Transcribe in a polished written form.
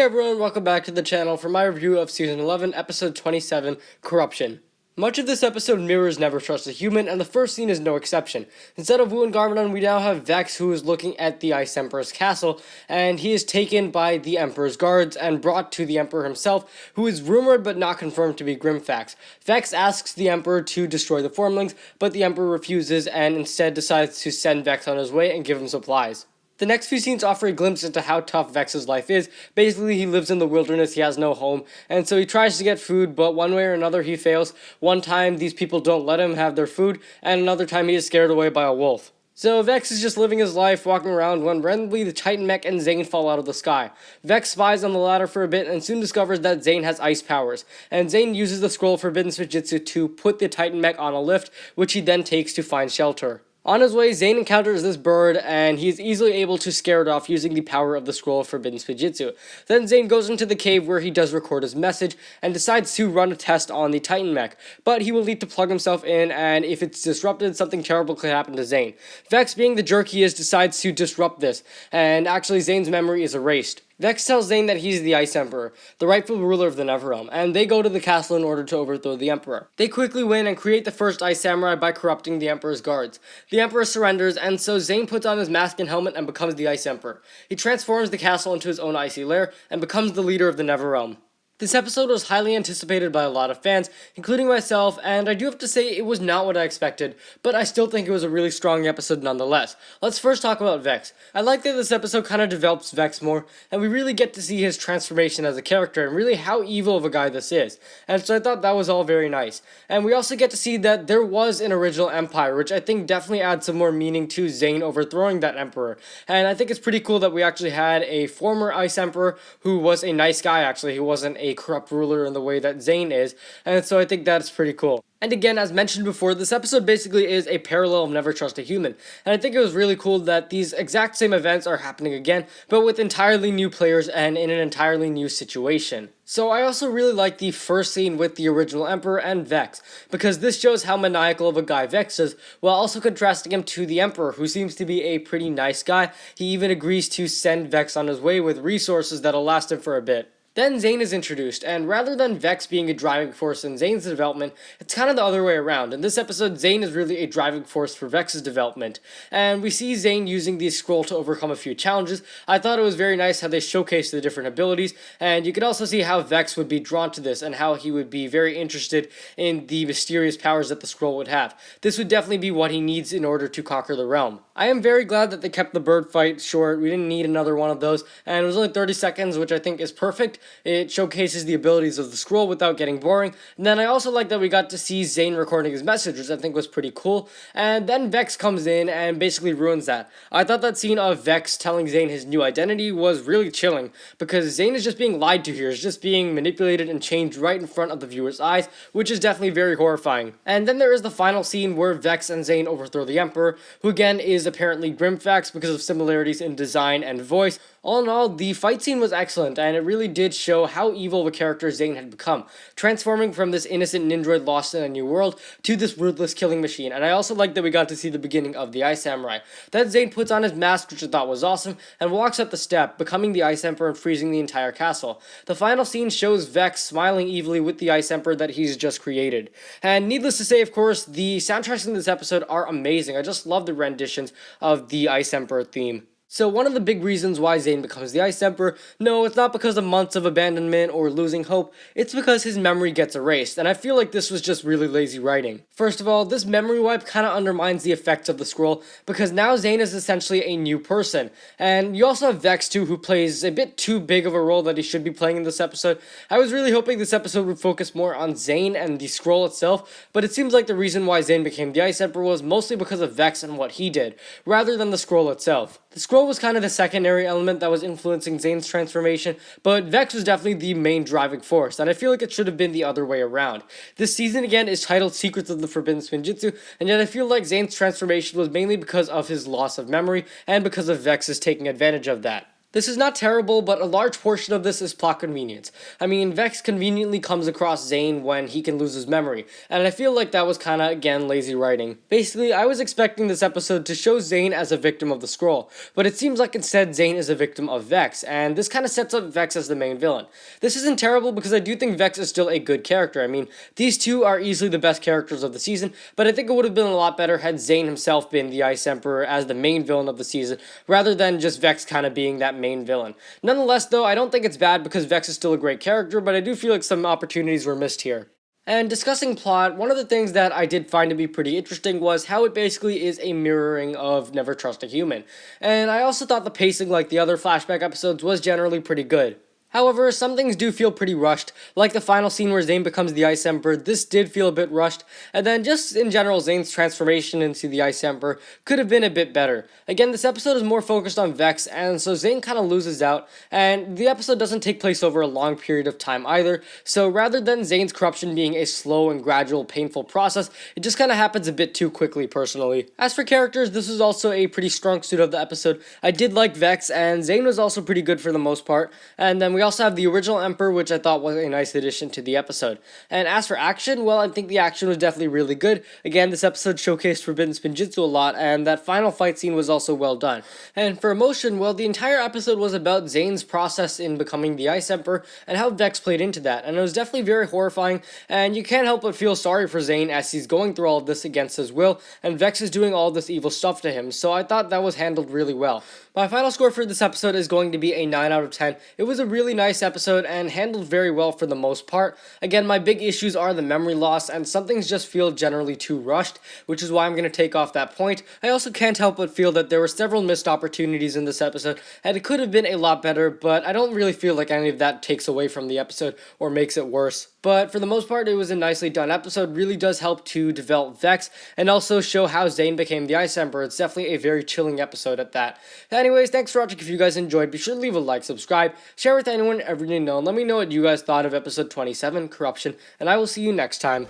everyone, welcome back to the channel for my review of Season 11, Episode 27, Corruption. Much of this episode mirrors Never Trust a Human, and the first scene is no exception. Instead of Wu and Garmadon, we now have Vex, who is looking at the Ice Emperor's castle, and he is taken by the Emperor's guards and brought to the Emperor himself, who is rumored but not confirmed to be Grimfax. Vex asks the Emperor to destroy the Formlings, but the Emperor refuses and instead decides to send Vex on his way and give him supplies. The next few scenes offer a glimpse into how tough Vex's life is. Basically, he lives in the wilderness, he has no home, and so he tries to get food, but one way or another he fails. One time, these people don't let him have their food, and another time he is scared away by a wolf. So Vex is just living his life, walking around, when randomly the Titan Mech and Zane fall out of the sky. Vex spies on the ladder for a bit and soon discovers that Zane has ice powers, and Zane uses the scroll of Forbidden Spijitzu to put the Titan Mech on a lift, which he then takes to find shelter. On his way, Zane encounters this bird, and he is easily able to scare it off using the power of the Scroll of Forbidden Spijitzu. Then Zane goes into the cave where he does record his message, and decides to run a test on the Titan Mech. But he will need to plug himself in, and if it's disrupted, something terrible could happen to Zane. Vex, being the jerk he is, decides to disrupt this, and actually Zane's memory is erased. Vex tells Zane that he's the Ice Emperor, the rightful ruler of the Netherrealm, and they go to the castle in order to overthrow the Emperor. They quickly win and create the first Ice Samurai by corrupting the Emperor's guards. The Emperor surrenders, and so Zane puts on his mask and helmet and becomes the Ice Emperor. He transforms the castle into his own icy lair, and becomes the leader of the Netherrealm. This episode was highly anticipated by a lot of fans, including myself, and I do have to say it was not what I expected, but I still think it was a really strong episode nonetheless. Let's first talk about Vex. I like that this episode kind of develops Vex more, and we really get to see his transformation as a character, and really how evil of a guy this is. And so I thought that was all very nice. And we also get to see that there was an original empire, which I think definitely adds some more meaning to Zane overthrowing that emperor. And I think it's pretty cool that we actually had a former Ice Emperor who was a nice guy, actually, who wasn't a corrupt ruler in the way that Zane is, and so I think that's pretty cool. And again, as mentioned before, this episode basically is a parallel of Never Trust a Human, and I think it was really cool that these exact same events are happening again, but with entirely new players and in an entirely new situation. So I also really like the first scene with the original Emperor and Vex, because this shows how maniacal of a guy Vex is, while also contrasting him to the Emperor, who seems to be a pretty nice guy. He even agrees to send Vex on his way with resources that'll last him for a bit. Then Zane is introduced, and rather than Vex being a driving force in Zane's development, it's kind of the other way around. In this episode, Zane is really a driving force for Vex's development, and we see Zane using the scroll to overcome a few challenges. I thought it was very nice how they showcased the different abilities, and you could also see how Vex would be drawn to this, and how he would be very interested in the mysterious powers that the scroll would have. This would definitely be what he needs in order to conquer the realm. I am very glad that they kept the bird fight short. We didn't need another one of those, and it was only 30 seconds, which I think is perfect. It showcases the abilities of the scroll without getting boring. And then I also like that we got to see Zane recording his message, which I think was pretty cool. And then Vex comes in and basically ruins that. I thought that scene of Vex telling Zane his new identity was really chilling, because Zane is just being lied to here. He's just being manipulated and changed right in front of the viewer's eyes, which is definitely very horrifying. And then there is the final scene where Vex and Zane overthrow the Emperor, who again is apparently Grimfax because of similarities in design and voice. All in all, the fight scene was excellent, and it really did show how evil of a character Zane had become, transforming from this innocent ninja lost in a new world to this ruthless killing machine. And I also like that we got to see the beginning of the Ice Samurai. Then Zane puts on his mask, which I thought was awesome, and walks up the step, becoming the Ice Emperor and freezing the entire castle. The final scene shows Vex smiling evilly with the Ice Emperor that he's just created. And needless to say, of course, the soundtracks in this episode are amazing. I just love the renditions of the Ice Emperor theme. So one of the big reasons why Zane becomes the Ice Emperor, no, it's not because of months of abandonment or losing hope, it's because his memory gets erased, and I feel like this was just really lazy writing. First of all, this memory wipe kind of undermines the effects of the scroll, because now Zane is essentially a new person, and you also have Vex too, who plays a bit too big of a role that he should be playing in this episode. I was really hoping this episode would focus more on Zane and the scroll itself, but it seems like the reason why Zane became the Ice Emperor was mostly because of Vex and what he did, rather than the scroll itself. The scroll was kind of the secondary element that was influencing Zane's transformation, but Vex was definitely the main driving force, and I feel like it should have been the other way around. This season again is titled Secrets of the Forbidden Spinjitzu, and yet I feel like Zane's transformation was mainly because of his loss of memory, and because of Vex's taking advantage of that. This is not terrible, but a large portion of this is plot convenience. I mean, Vex conveniently comes across Zane when he can lose his memory, and I feel like that was kinda, again, lazy writing. Basically, I was expecting this episode to show Zane as a victim of the scroll, but it seems like instead Zane is a victim of Vex, and this kinda sets up Vex as the main villain. This isn't terrible because I do think Vex is still a good character. I mean, these two are easily the best characters of the season, but I think it would have been a lot better had Zane himself been the Ice Emperor as the main villain of the season, rather than just Vex kinda being that main villain. Nonetheless, though, I don't think it's bad because Vex is still a great character, but I do feel like some opportunities were missed here. And discussing plot, one of the things that I did find to be pretty interesting was how it basically is a mirroring of Never Trust a Human. And I also thought the pacing, like the other flashback episodes, was generally pretty good. However, some things do feel pretty rushed, like the final scene where Zane becomes the Ice Emperor. This did feel a bit rushed, and then just in general, Zane's transformation into the Ice Emperor could have been a bit better. Again, this episode is more focused on Vex, and so Zane kind of loses out, and the episode doesn't take place over a long period of time either, so rather than Zane's corruption being a slow and gradual, painful process, it just kind of happens a bit too quickly, personally. As for characters, this was also a pretty strong suit of the episode. I did like Vex, and Zane was also pretty good for the most part, and then we also have the original Emperor, which I thought was a nice addition to the episode. And as for action, well, I think the action was definitely really good. Again, this episode showcased Forbidden Spinjitzu a lot, and that final fight scene was also well done. And for emotion, well, the entire episode was about Zane's process in becoming the Ice Emperor, and how Vex played into that, and it was definitely very horrifying, and you can't help but feel sorry for Zane as he's going through all of this against his will, and Vex is doing all this evil stuff to him, so I thought that was handled really well. My final score for this episode is going to be a 9 out of 10. It was a really nice episode and handled very well for the most part. Again, my big issues are the memory loss and some things just feel generally too rushed, which is why I'm going to take off that point. I also can't help but feel that there were several missed opportunities in this episode and it could have been a lot better, but I don't really feel like any of that takes away from the episode or makes it worse. But for the most part, it was a nicely done episode. Really does help to develop Vex and also show how Zane became the Ice Emperor. It's definitely a very chilling episode at that. Anyways, thanks for watching. If you guys enjoyed, be sure to leave a like, subscribe, share with anyone ever you know, and let me know what you guys thought of episode 27, Corruption, and I will see you next time.